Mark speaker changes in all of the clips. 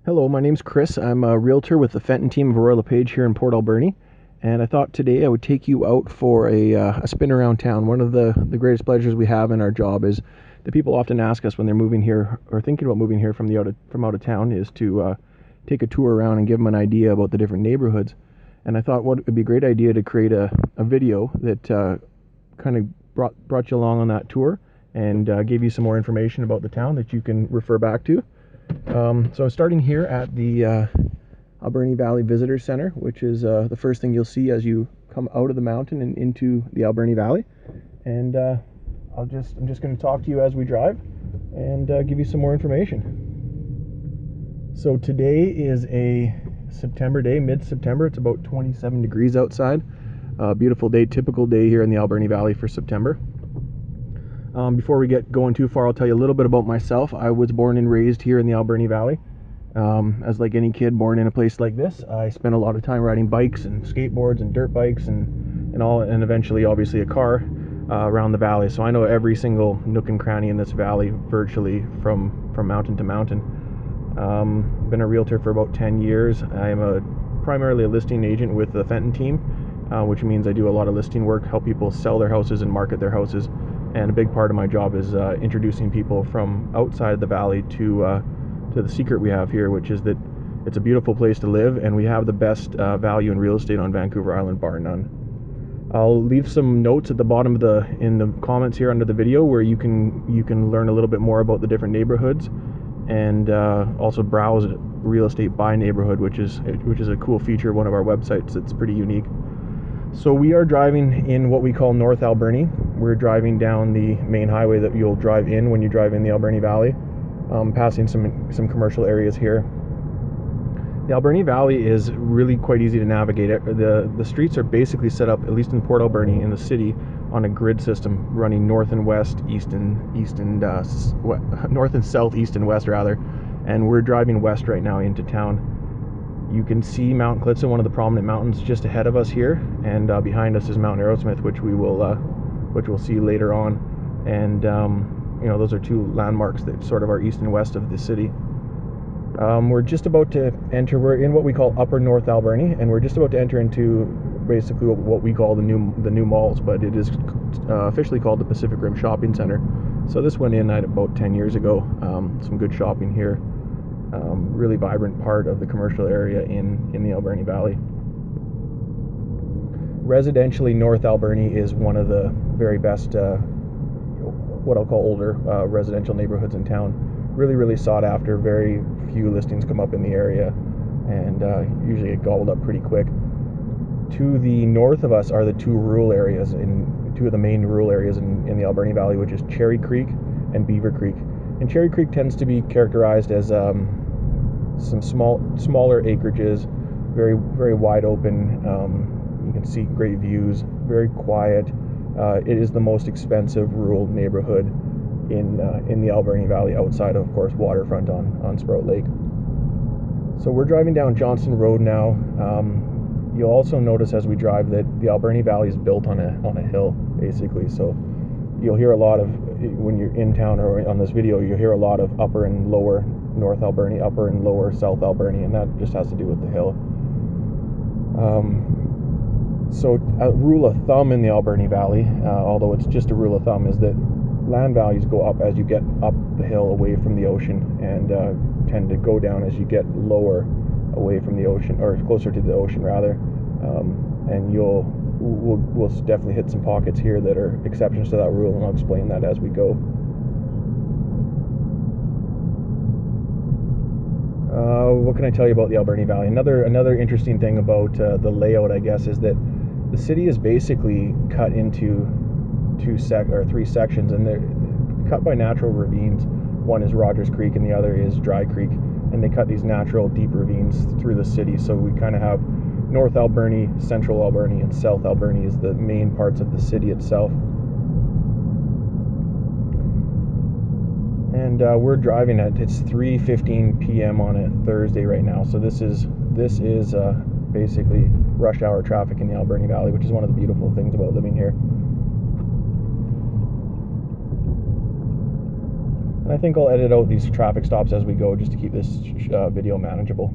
Speaker 1: Hello, my name's Chris. I'm a realtor with the Fenton team of LePage here in Port Alberni, and I thought today I would take you out for a spin around town. One of the greatest pleasures we have in our job is that people often ask us when they're moving here or thinking about moving here from out of town is to take a tour around and give them an idea about the different neighborhoods. And I thought what would be a great idea to create a video that kind of brought you along on that tour and gave you some more information about the town that you can refer back to. So I'm starting here at the Alberni Valley Visitor Center, which is the first thing you'll see as you come out of the mountain and into the Alberni Valley. And I'm just going to talk to you as we drive and give you some more information. So today is a September day, mid-September. It's about 27 degrees outside. Beautiful day, typical day here in the Alberni Valley for September. Before we get going too far, I'll tell you a little bit about myself. I was born and raised here in the Alberni Valley. As like any kid born in a place like this, I spent a lot of time riding bikes and skateboards and dirt bikes and eventually obviously a car around the valley. So I know every single nook and cranny in this valley virtually from mountain to mountain. Been a realtor for about 10 years. I am primarily a listing agent with the Fenton team, which means I do a lot of listing work, help people sell their houses and market their houses. And a big part of my job is introducing people from outside the valley to the secret we have here, which is that it's a beautiful place to live, and we have the best value in real estate on Vancouver Island, bar none. I'll leave some notes at the bottom of in the comments here under the video where you can learn a little bit more about the different neighborhoods, and also browse real estate by neighborhood, which is a cool feature of one of our websites that's pretty unique. So we are driving in what we call North Alberni. We're driving down the main highway that you'll drive in when you drive in the Alberni Valley, passing some commercial areas here. The Alberni Valley is really quite easy to navigate. The streets are basically set up, at least in Port Alberni, in the city, on a grid system running north and west, north and south, east and west rather. And we're driving west right now into town. You can see Mount Clitson, one of the prominent mountains, just ahead of us here, and behind us is Mount Arrowsmith, which we'll see later on. And those are two landmarks that sort of are east and west of the city. We're just about to enter. We're in what we call Upper North Alberni, and we're just about to enter into basically what we call the new malls, but it is officially called the Pacific Rim Shopping Center. So this went in at about 10 years ago. Some good shopping here. Really vibrant part of the commercial area in the Alberni Valley. Residentially, North Alberni is one of the very best, what I'll call older residential neighborhoods in town. Really, really sought after. Very few listings come up in the area, and usually get gobbled up pretty quick. To the north of us are the two of the main rural areas in the Alberni Valley, which is Cherry Creek and Beaver Creek. And Cherry Creek tends to be characterized as some smaller acreages, very, very wide open. You can see great views, very quiet. It is the most expensive rural neighborhood in the Alberni Valley, outside of course, waterfront on Sprout Lake. So we're driving down Johnston Road now. You'll also notice as we drive that the Alberni Valley is built on a hill, basically. So you'll hear a lot of, when you're in town or on this video, you'll hear a lot of upper and lower North Alberni, upper and lower South Alberni, and that just has to do with the hill. So a rule of thumb in the Alberni Valley, although it's just a rule of thumb, is that land values go up as you get up the hill away from the ocean, and tend to go down as you get lower away from the ocean, or closer to the ocean rather. And we'll definitely hit some pockets here that are exceptions to that rule, and I'll explain that as we go. What can I tell you about the Alberni Valley? Another interesting thing about the layout, I guess, is that the city is basically cut into three sections, and they're cut by natural ravines. One is Rogers Creek and the other is Dry Creek, and they cut these natural deep ravines through the city. So we kind of have North Alberni, Central Alberni, and South Alberni is the main parts of the city itself. And we're driving it's 3:15 p.m. on a Thursday right now. So this is basically rush hour traffic in the Alberni Valley, which is one of the beautiful things about living here. And I think I'll edit out these traffic stops as we go just to keep this video manageable.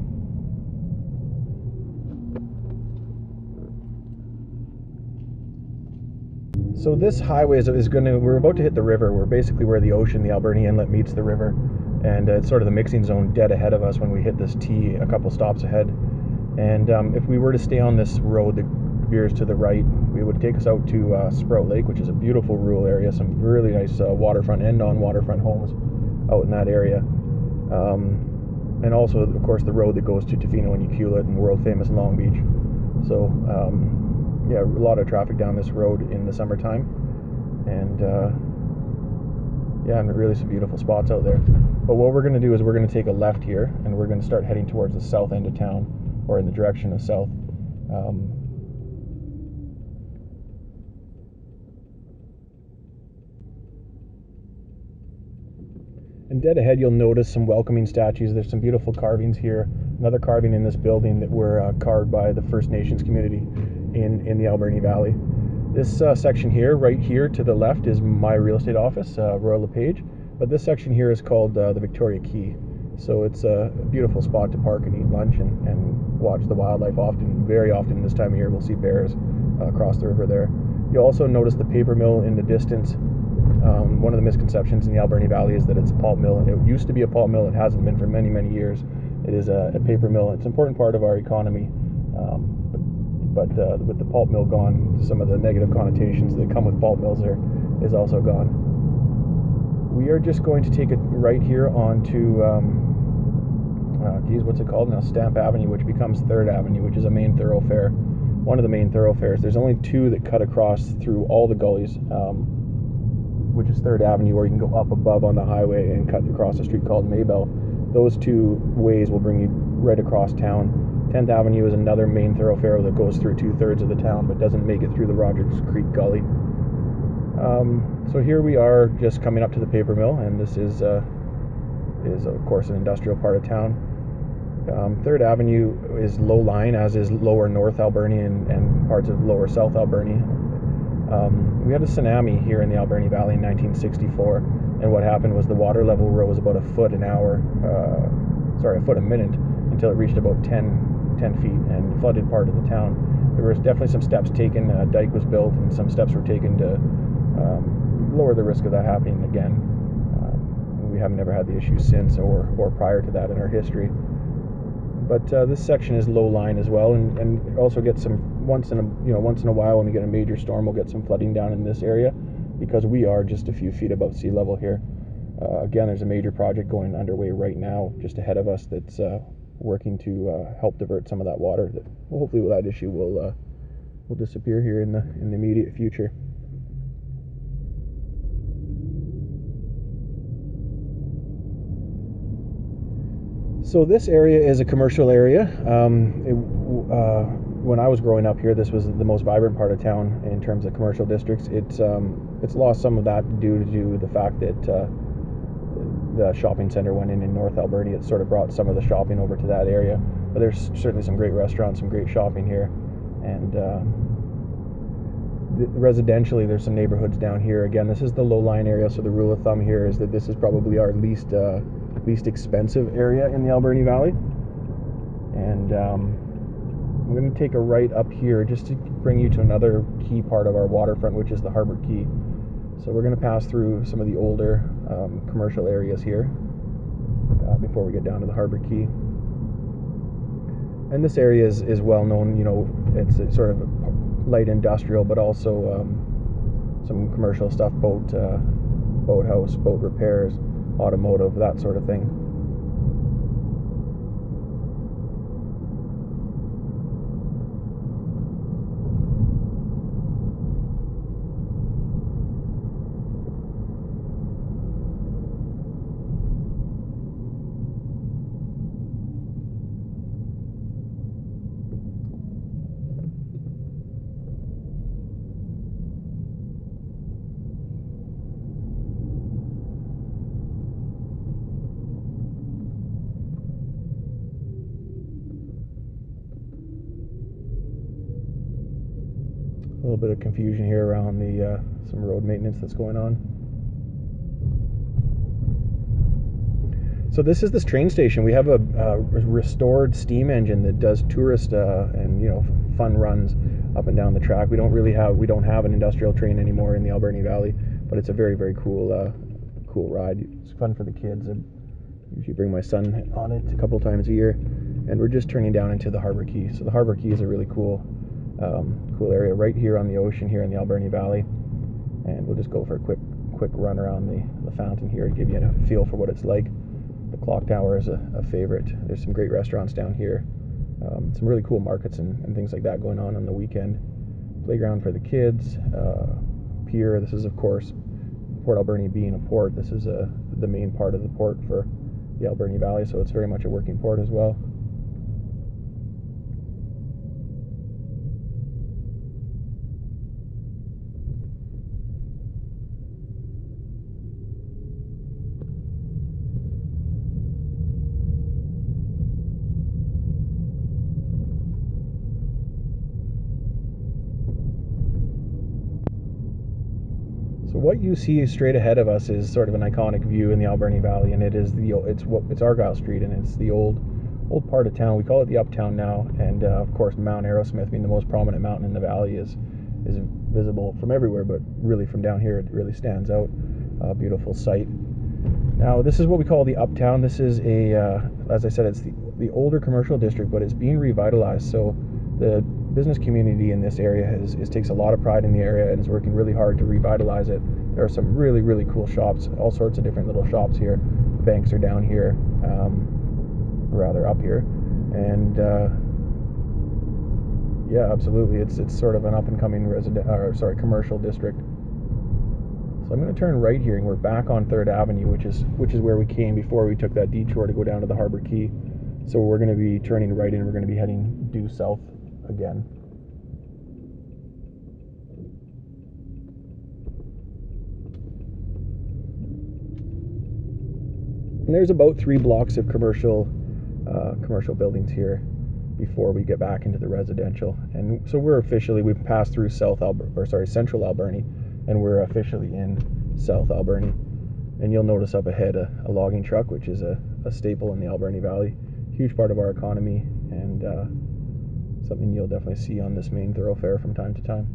Speaker 1: So this highway we're about to hit the river. We're basically where the ocean, the Alberni Inlet, meets the river. And it's sort of the mixing zone dead ahead of us when we hit this T a couple stops ahead. And if we were to stay on this road that veers to the right, it would take us out to Sprout Lake, which is a beautiful rural area. Some really nice waterfront and non-waterfront homes out in that area. And also, of course, the road that goes to Tofino and Ucluelet and world-famous Long Beach. So, yeah, a lot of traffic down this road in the summertime. And, yeah, and really some beautiful spots out there. But what we're going to do is we're going to take a left here, and we're going to start heading towards the south end of town, or in the direction of south. And dead ahead, you'll notice some welcoming statues. There's some beautiful carvings here. Another carving in this building that were carved by the First Nations community in the Alberni Valley. This section here, right here to the left, is my real estate office, Royal LePage. But this section here is called the Victoria Quay. So it's a beautiful spot to park and eat lunch and watch the wildlife. Very often this time of year, we'll see bears across the river there. You'll also notice the paper mill in the distance. One of the misconceptions in the Alberni Valley is that it's a pulp mill. It used to be a pulp mill. It hasn't been for many, many years. It is a paper mill. It's an important part of our economy. But with the pulp mill gone, some of the negative connotations that come with pulp mills is also gone. We are just going to take it right here onto, what's it called now? Stamp Avenue, which becomes 3rd Avenue, which is a main thoroughfare. One of the main thoroughfares. There's only 2 that cut across through all the gullies, which is 3rd Avenue, or you can go up above on the highway and cut across a street called Maybell. Those 2 ways will bring you right across town. 10th Avenue is another main thoroughfare that goes through 2/3 of the town, but doesn't make it through the Rogers Creek Gully. So here we are, just coming up to the paper mill, and this is of course an industrial part of town. 3rd Avenue is low lying, as is lower North Alberni and parts of lower South Alberni. We had a tsunami here in the Alberni Valley in 1964, and what happened was the water level rose about a foot a minute, until it reached about 10 feet and flooded part of the town. There was definitely some steps taken. A dike was built, and some steps were taken to lower the risk of that happening again. We have never had the issue since or prior to that in our history. But this section is low lying as well, and also get some once in a while when we get a major storm, we'll get some flooding down in this area because we are just a few feet above sea level here. Again, there's a major project going underway right now just ahead of us that's working to help divert some of that water. Hopefully that issue will disappear here in the immediate future. So this area is a commercial area. When I was growing up here, this was the most vibrant part of town in terms of commercial districts. It's lost some of that due to the fact that the shopping center went in North Alberni. It sort of brought some of the shopping over to that area. But there's certainly some great restaurants, some great shopping here, and residentially there's some neighborhoods down here. Again, this is the low-lying area, so the rule of thumb here is that this is probably our least expensive area in the Alberni Valley. And I'm going to take a right up here just to bring you to another key part of our waterfront, which is the Harbor Quay. So we're going to pass through some of the older commercial areas here before we get down to the Harbor Quay. And this area is well known. It's sort of light industrial, but also some commercial stuff, boathouse, boat repairs, automotive, that sort of thing. A little bit of confusion here around some road maintenance that's going on. So this is this train station. We have a restored steam engine that does tourist and fun runs up and down the track. We don't have an industrial train anymore in the Alberni Valley, but it's a very, very cool ride. It's fun for the kids. I usually bring my son on it a couple times a year, and we're just turning down into the Harbor Quay. So the Harbor Quay is a really cool area right here on the ocean here in the Alberni Valley, and we'll just go for a quick run around the fountain here and give you a feel for what it's like. The clock tower is a favorite. There's some great restaurants down here, some really cool markets and things like that going on the weekend. Playground for the kids, pier. This is, of course, Port Alberni being a port. This is the main part of the port for the Alberni Valley, so it's very much a working port as well. So what you see straight ahead of us is sort of an iconic view in the Alberni Valley, and it's Argyle Street, and it's the old part of town. We call it the Uptown now, and of course Mount Arrowsmith, being the most prominent mountain in the valley, is visible from everywhere, but really from down here it really stands out. A beautiful sight. Now this is what we call the Uptown. This is as I said, it's the older commercial district, but it's being revitalized. So the business community in this area takes a lot of pride in the area and is working really hard to revitalize it. There are some really, really cool shops, all sorts of different little shops here. Banks are down here, rather up here, and yeah, absolutely, it's sort of an up and coming commercial district. So I'm going to turn right here, and we're back on 3rd Avenue, which is where we came before we took that detour to go down to the Harbor Quay. So we're going to be turning right in. We're going to be heading due south again. And there's about 3 blocks of commercial buildings here before we get back into the residential. And so we've passed through Central Alberni, and we're officially in South Alberni. And you'll notice up ahead a logging truck, which is a staple in the Alberni Valley. Huge part of our economy, and something you'll definitely see on this main thoroughfare from time to time.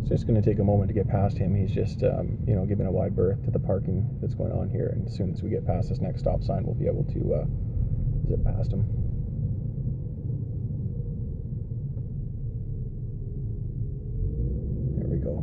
Speaker 1: It's just going to take a moment to get past him. He's just giving a wide berth to the parking that's going on here, and as soon as we get past this next stop sign, we'll be able to zip past him. There we go.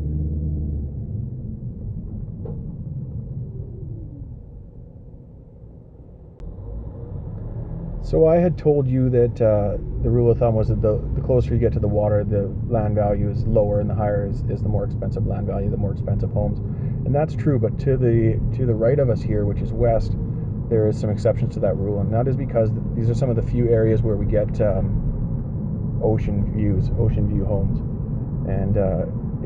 Speaker 1: So I had told you that the rule of thumb was that the closer you get to the water, the land value is lower, and the higher is the more expensive land value, the more expensive homes. And that's true, but to the right of us here, which is west, there is some exceptions to that rule, and that is because these are some of the few areas where we get ocean view homes. And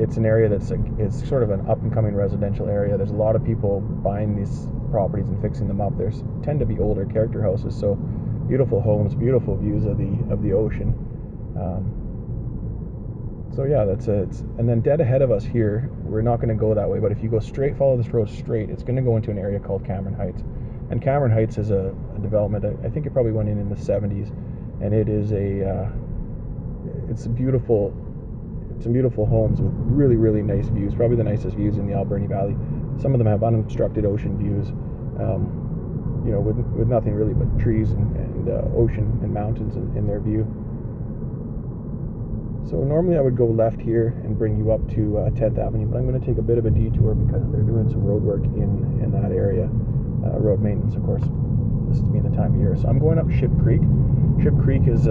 Speaker 1: it's an area it's sort of an up-and-coming residential area. There's a lot of people buying these properties and fixing them up. There's tend to be older character houses, so beautiful homes, beautiful views of the ocean. So yeah, and then dead ahead of us here, we're not going to go that way, but if you go straight, follow this road straight, it's going to go into an area called Cameron Heights. And Cameron Heights is a development, I think it probably went in the 70s, and it is some beautiful homes with really, really nice views, probably the nicest views in the Alberni Valley. Some of them have unobstructed ocean views, with nothing really but trees and ocean and mountains in their view. So normally I would go left here and bring you up to 10th Avenue, but I'm going to take a bit of a detour because they're doing some road work in that area. Road maintenance, of course, this is being the time of year. So I'm going up Ship Creek. Ship Creek is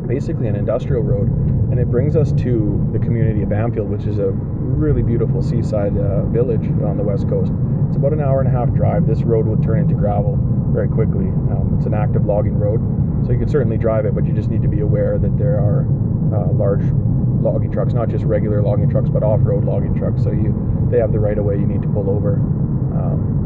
Speaker 1: basically an industrial road, and it brings us to the community of Bamfield, which is a really beautiful seaside village on the west coast. It's about an hour and a half drive. This road would turn into gravel very quickly. It's an active logging road, so you can certainly drive it, but you just need to be aware that there are large logging trucks, not just regular logging trucks, but off-road logging trucks. So they have the right of way. You need to pull over.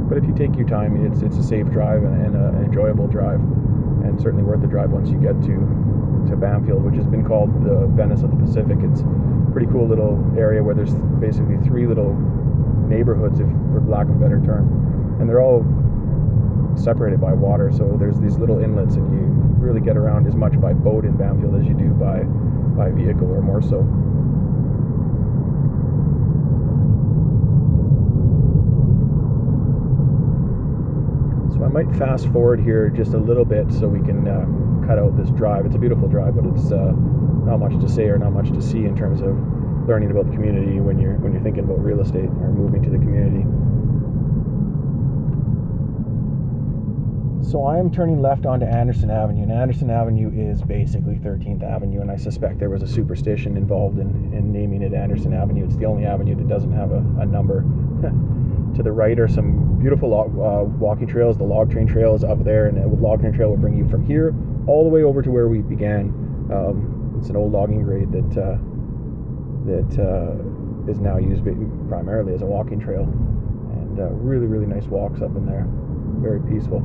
Speaker 1: But if you take your time, it's a safe drive and an enjoyable drive, and certainly worth the drive once you get to Bamfield, which has been called the Venice of the Pacific. It's pretty cool little area where there's basically 3 little neighborhoods, if for lack of a better term, and they're all separated by water. So there's these little inlets, and you really get around as much by boat in Bamfield as you do by vehicle, or more so. So I might fast forward here just a little bit so we can cut out this drive. It's a beautiful drive, but it's not much to say or not much to see in terms of learning about the community when you're thinking about real estate or moving to the community. So I am turning left onto Anderson Avenue, and Anderson Avenue is basically 13th Avenue, and I suspect there was a superstition involved in naming it Anderson Avenue. It's the only avenue that doesn't have a number. To the right are some beautiful walking trails. The log train trail is up there, and the log train trail will bring you from here all the way over to where we began. It's an old logging grade that is now used primarily as a walking trail, and really, really nice walks up in there. Very peaceful.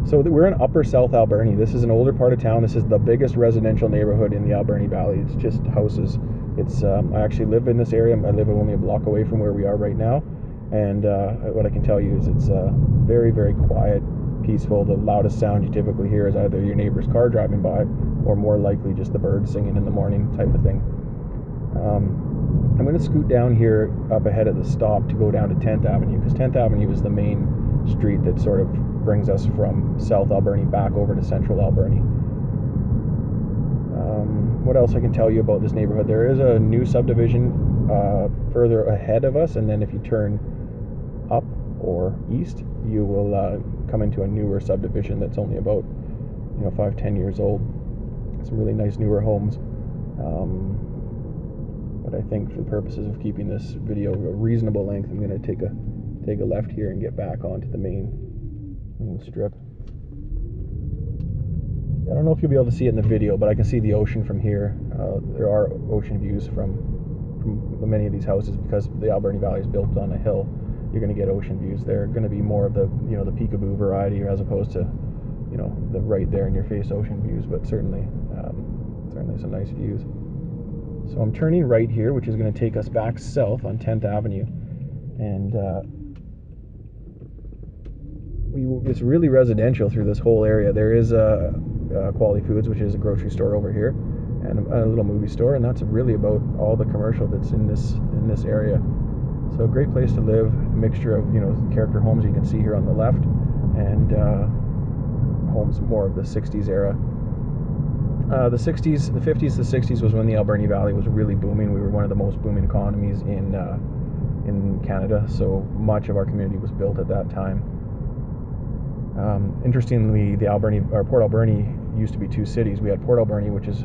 Speaker 1: So we're in Upper South Alberni. This is an older part of town. This is the biggest residential neighborhood in the Alberni Valley. It's just houses. It's I actually live in this area. I live only a block away from where we are right now, and what I can tell you is it's very, very quiet, peaceful. The loudest sound you typically hear is either your neighbor's car driving by, or more likely just the birds singing in the morning type of thing. I'm going to scoot down here up ahead of the stop to go down to 10th Avenue, because 10th Avenue is the main street that sort of brings us from South Alberni back over to Central Alberni. What else I can tell you about this neighborhood? There is a new subdivision further ahead of us, and then if you turn up or east, you will come into a newer subdivision that's only about 5-10 years old. Some really nice newer homes. But I think for the purposes of keeping this video a reasonable length, I'm going to take a left here and get back onto the main strip. I don't know if you'll be able to see it in the video, but I can see the ocean from here. There are ocean views from many of these houses, because the Alberni Valley is built on a hill. You're going to get ocean views. They're going to be more of the the peekaboo variety, as opposed to the right there in your face ocean views, but certainly some nice views. So I'm turning right here, which is going to take us back south on 10th Avenue, and it's really residential through this whole area. There is Quality Foods, which is a grocery store over here, and a little movie store, and that's really about all the commercial that's in this area. So a great place to live. A mixture of character homes you can see here on the left, and homes more of the 60s era. The 60s, the 50s, the 60s was when the Alberni Valley was really booming. We were one of the most booming economies in Canada, so much of our community was built at that time. Interestingly, Port Alberni used to be 2 cities. We had Port Alberni, which is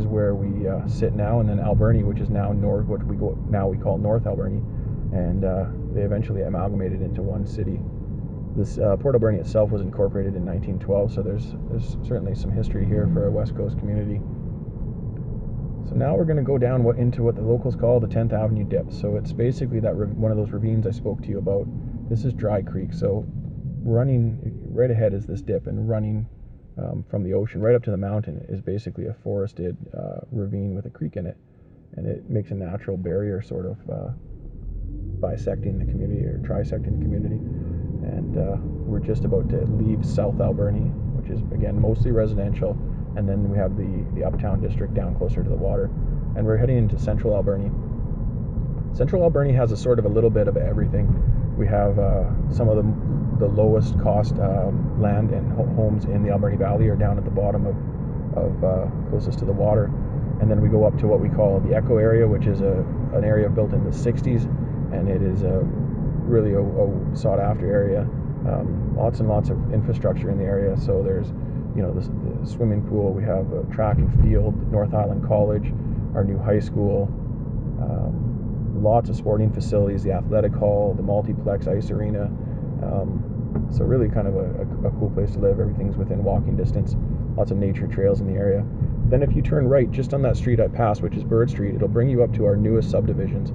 Speaker 1: where we sit now, and then Alberni, which is now we call North Alberni, and they eventually amalgamated into one city. This Port Alberni itself was incorporated in 1912, so there's certainly some history here for a West Coast community. So now we're going to go down into what the locals call the 10th Avenue dip. So it's basically one of those ravines I spoke to you about. This is Dry Creek. So running right ahead is this dip, and running from the ocean right up to the mountain is basically a forested ravine with a creek in it, and it makes a natural barrier, sort of bisecting the community or trisecting the community. And we're just about to leave South Alberni, which is again mostly residential, and then we have the Uptown district down closer to the water, and we're heading into Central Alberni. Central Alberni has a sort of a little bit of everything. We have some of the lowest cost land and homes in the Alberni Valley are down at the bottom of closest to the water, and then we go up to what we call the Echo area, which is an area built in the 60s, and it is really a sought after area. Lots and lots of infrastructure in the area. So there's the swimming pool, we have a track and field, North Island College, our new high school, lots of sporting facilities, the athletic hall, the multiplex ice arena. So really kind of a cool place to live. Everything's within walking distance, lots of nature trails in the area. Then if you turn right just on that street I passed, which is Bird Street, it'll bring you up to our newest subdivisions.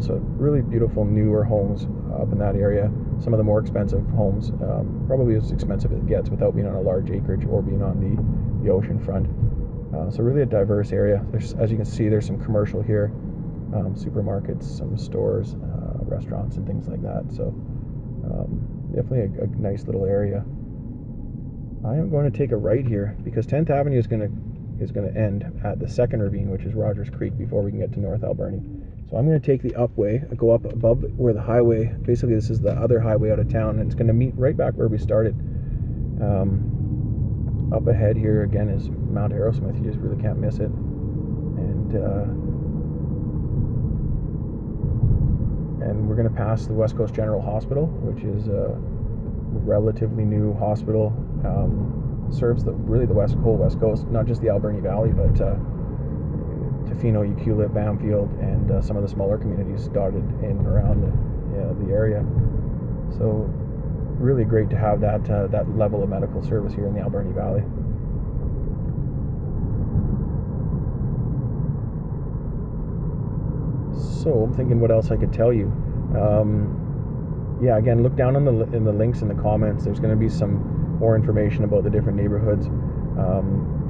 Speaker 1: So really beautiful newer homes up in that area. Some of the more expensive homes, probably as expensive as it gets without being on a large acreage or being on the ocean front. So really a diverse area. As you can see, there's some commercial here, supermarkets, some stores, restaurants, and things like that. So definitely a nice little area. I am going to take a right here because 10th Avenue is going to end at the second ravine, which is Rogers Creek, before we can get to North Alberni. So I'm going to take the upway, go up above where the highway, basically this is the other highway out of town, and it's going to meet right back where we started. Up ahead here again is Mount Arrowsmith. You just really can't miss it. And we're going to pass the West Coast General Hospital, which is a relatively new hospital. Serves really the whole West Coast, not just the Alberni Valley, but Tofino, Ucluelet, Bamfield, and some of the smaller communities dotted in and around the area. So really great to have that level of medical service here in the Alberni Valley. So I'm thinking what else I could tell you. Yeah, again, look down in the links in the comments. There's going to be some more information about the different neighborhoods.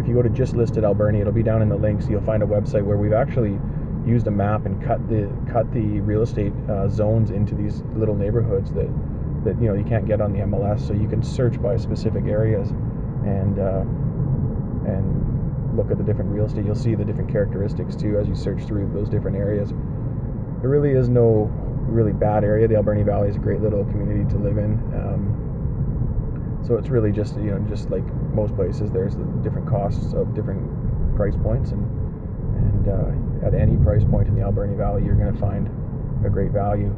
Speaker 1: If you go to Just Listed Alberni, it'll be down in the links. You'll find a website where we've actually used a map and cut the real estate zones into these little neighborhoods that you can't get on the MLS. So you can search by specific areas and look at the different real estate. You'll see the different characteristics too as you search through those different areas. There really is no really bad area. The Alberni Valley is a great little community to live in. So it's really just just like most places, there's the different costs of different price points, and at any price point in the Alberni Valley, you're going to find a great value.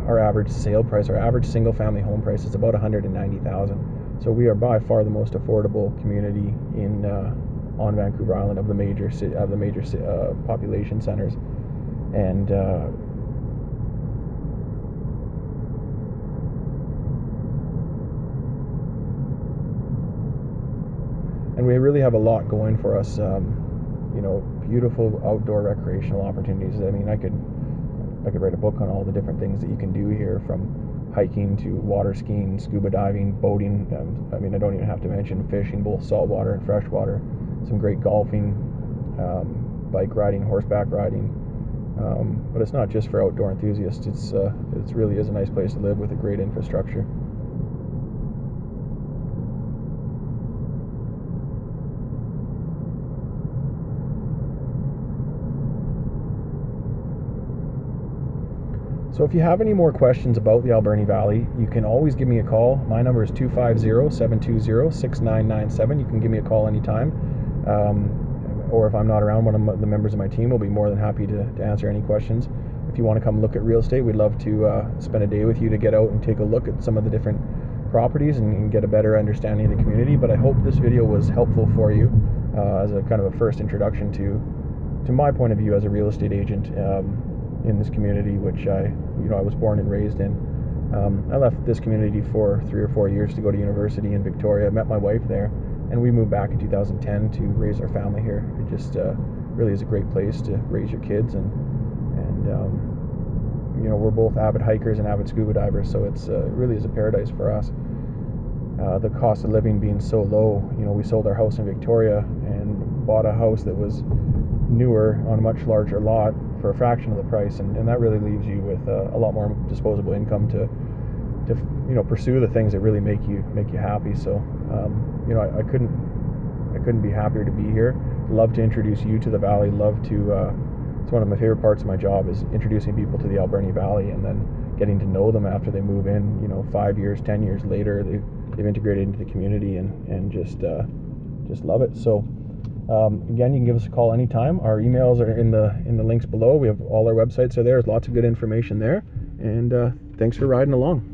Speaker 1: Our average sale price, our average single family home price is about $190,000. So we are by far the most affordable community on Vancouver Island of the major population centers, and we really have a lot going for us. Beautiful outdoor recreational opportunities. I mean, I could write a book on all the different things that you can do here, from hiking to water skiing, scuba diving, boating. I mean, I don't even have to mention fishing, both saltwater and freshwater. Some great golfing, bike riding, horseback riding. But it's not just for outdoor enthusiasts. It really is a nice place to live with a great infrastructure. So if you have any more questions about the Alberni Valley, you can always give me a call. My number is 250-720-6997. You can give me a call anytime. Or if I'm not around, one of the members of my team will be more than happy to answer any questions. If you want to come look at real estate, we'd love to spend a day with you to get out and take a look at some of the different properties and get a better understanding of the community. But I hope this video was helpful for you as a kind of a first introduction to my point of view as a real estate agent in this community, which I was born and raised in. I left this community for 3 or 4 years to go to university in Victoria. I met my wife there, and we moved back in 2010 to raise our family here. It just really is a great place to raise your kids, and we're both avid hikers and avid scuba divers, so it really is a paradise for us. The cost of living being so low, we sold our house in Victoria and bought a house that was newer on a much larger lot for a fraction of the price, and that really leaves you with a lot more disposable income to pursue the things that really make you happy. So I couldn't be happier to be here. Love to introduce you to the valley. Love to it's one of my favorite parts of my job is introducing people to the Alberni Valley and then getting to know them after they move in. 5 years, 10 years later, they've integrated into the community and just love it. So again, you can give us a call anytime. Our emails are in the links below. We have all our websites are there. There's lots of good information there. And thanks for riding along.